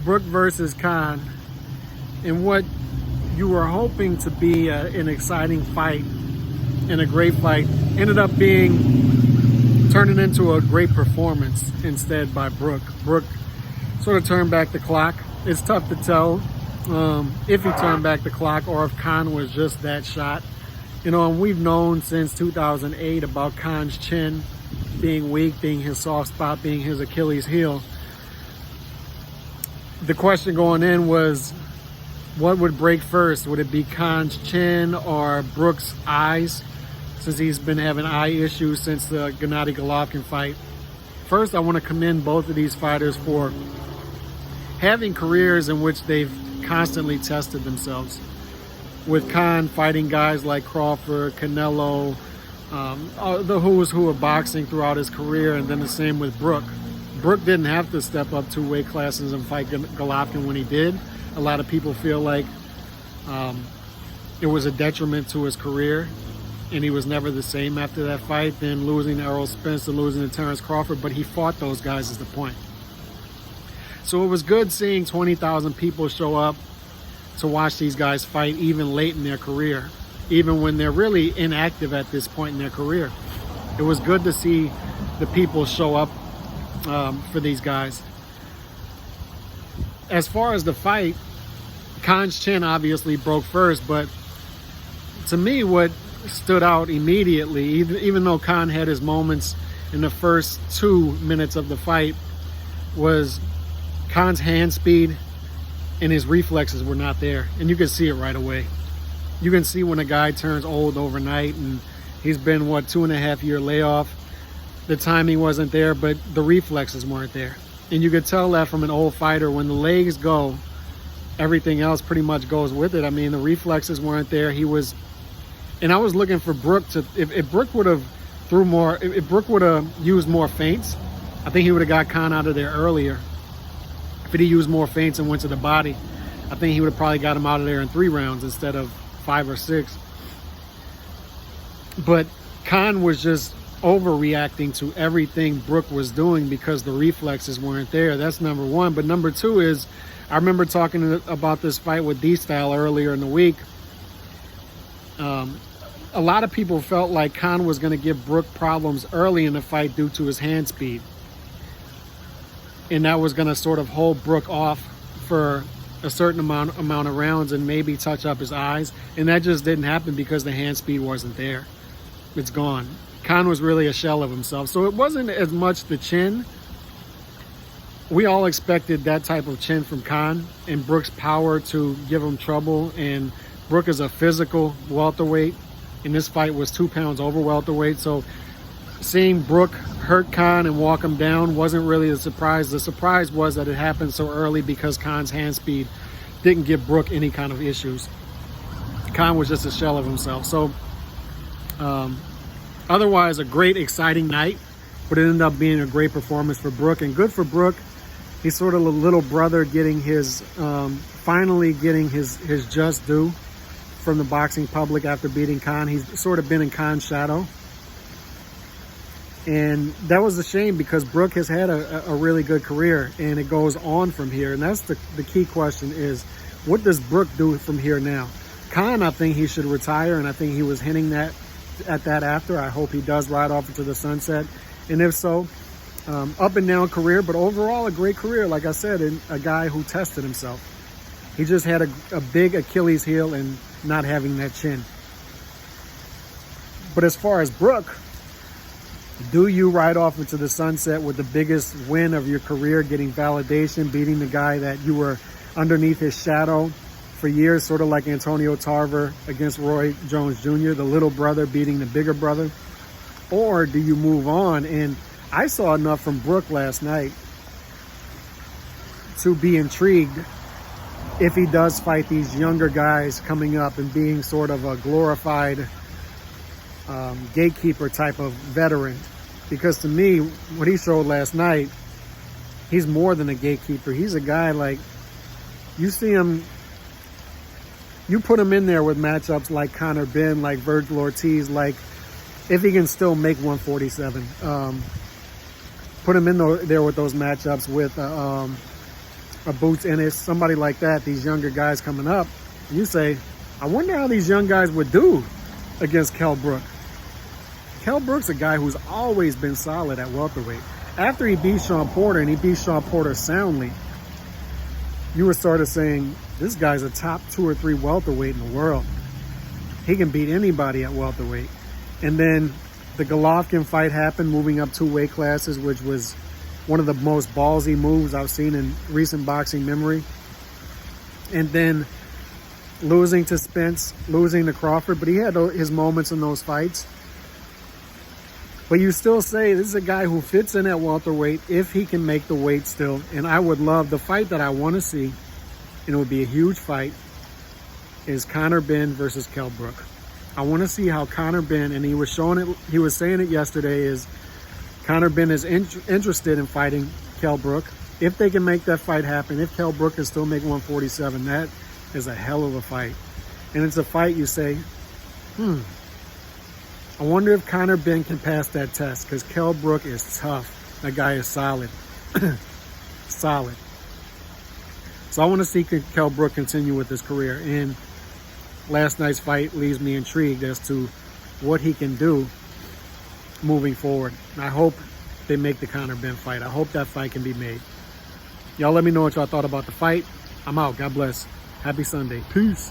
Brook versus Khan, and what you were hoping to be an exciting fight and a great fight ended up turning into a great performance instead by Brook. Brook sort of turned back the clock. It's tough to tell if he turned back the clock or if Khan was just that shot. You know, and we've known since 2008 about Khan's chin being weak, being his soft spot, being his Achilles heel. The question going in was, what would break first? Would it be Khan's chin or Brook's eyes, since he's been having eye issues since the Gennady Golovkin fight? First, I want to commend both of these fighters for having careers in which they've constantly tested themselves. With Khan fighting guys like Crawford, Canelo, the who's who of boxing throughout his career, and then the same with Brook. Brook didn't have to step up 2 weight classes and fight Golovkin when he did. A lot of people feel like it was a detriment to his career, and he was never the same after that fight. Then losing to Errol Spence and losing to Terrence Crawford, but he fought those guys is the point. So it was good seeing 20,000 people show up to watch these guys fight even late in their career, even when they're really inactive at this point in their career. It was good to see the people show up for these guys. As far as the fight, Khan's chin obviously broke first, but to me what stood out immediately, even though Khan had his moments in the first 2 minutes of the fight, was Khan's hand speed and his reflexes were not there. And you can see it right away. You can see when a guy turns old overnight, and he's been, what, 2.5 year layoff. The timing wasn't there, but the reflexes weren't there. And you could tell that from an old fighter. When the legs go, everything else pretty much goes with it. I mean, the reflexes weren't there. And I was looking for Brook to, if Brook would have if Brook would have used more feints, I think he would have got Khan out of there earlier. If he used more feints and went to the body, I think he would have probably got him out of there in 3 rounds instead of 5 or 6. But Khan was just overreacting to everything Brook was doing because the reflexes weren't there. That's number one. But number two is, I remember talking about this fight with D-Style earlier in the week. A lot of people felt like Khan was going to give Brook problems early in the fight due to his hand speed. And that was going to sort of hold Brook off for a certain amount of rounds and maybe touch up his eyes. And that just didn't happen because the hand speed wasn't there. It's gone. Khan was really a shell of himself. So it wasn't as much the chin. We all expected that type of chin from Khan and Brook's power to give him trouble. And Brook is a physical welterweight, and this fight was 2 pounds over welterweight. So seeing Brook hurt Khan and walk him down wasn't really a surprise. The surprise was that it happened so early because Khan's hand speed didn't give Brook any kind of issues. Khan was just a shell of himself. So otherwise, a great, exciting night, but it ended up being a great performance for Brook, and good for Brook. He's sort of a little brother getting his, finally getting his just due from the boxing public after beating Khan. He's sort of been in Khan's shadow. And that was a shame because Brook has had a really good career, and it goes on from here. And that's the key question is, what does Brook do from here now? Khan, I think he should retire, and I think he was hinting at that after. I hope he does ride off into the sunset. And if so, up and down career, but overall a great career, like I said, and a guy who tested himself. He just had a big Achilles heel and not having that chin. But as far as Brook, do you ride off into the sunset with the biggest win of your career, getting validation, beating the guy that you were underneath his shadow for years, sort of like Antonio Tarver against Roy Jones Jr., the little brother beating the bigger brother? Or do you move on? And I saw enough from Brook last night to be intrigued if he does fight these younger guys coming up and being sort of a glorified gatekeeper type of veteran. Because to me, what he showed last night, he's more than a gatekeeper. He's a guy, like, you see him, you put him in there with matchups like Conor Benn, like Virgil Ortiz, like, if he can still make 147. Put him in there with those matchups with or Boots Ennis, somebody like that, these younger guys coming up, and you say, I wonder how these young guys would do against Kell Brook. Kell Brook's a guy who's always been solid at welterweight. After he beat Shawn Porter, and he beat Shawn Porter soundly, you were sort of saying, this guy's a top 2 or 3 welterweight in the world. He can beat anybody at welterweight. And then the Golovkin fight happened, moving up 2 weight classes, which was one of the most ballsy moves I've seen in recent boxing memory. And then losing to Spence, losing to Crawford, but he had his moments in those fights. But you still say this is a guy who fits in at welterweight if he can make the weight still. And I would love, the fight that I want to see, and it would be a huge fight, is Conor Benn versus Kell Brook. I want to see how Conor Benn, and he was showing it, he was saying it yesterday, is Conor Benn is interested in fighting Kell Brook. If they can make that fight happen, if Kell Brook can still make 147, that is a hell of a fight. And it's a fight you say, I wonder if Conor Benn can pass that test, because Kell Brook is tough. That guy is solid. Solid. So I want to see Kell Brook continue with his career. And last night's fight leaves me intrigued as to what he can do moving forward. And I hope they make the Conor Benn fight. I hope that fight can be made. Y'all let me know what y'all thought about the fight. I'm out. God bless. Happy Sunday. Peace.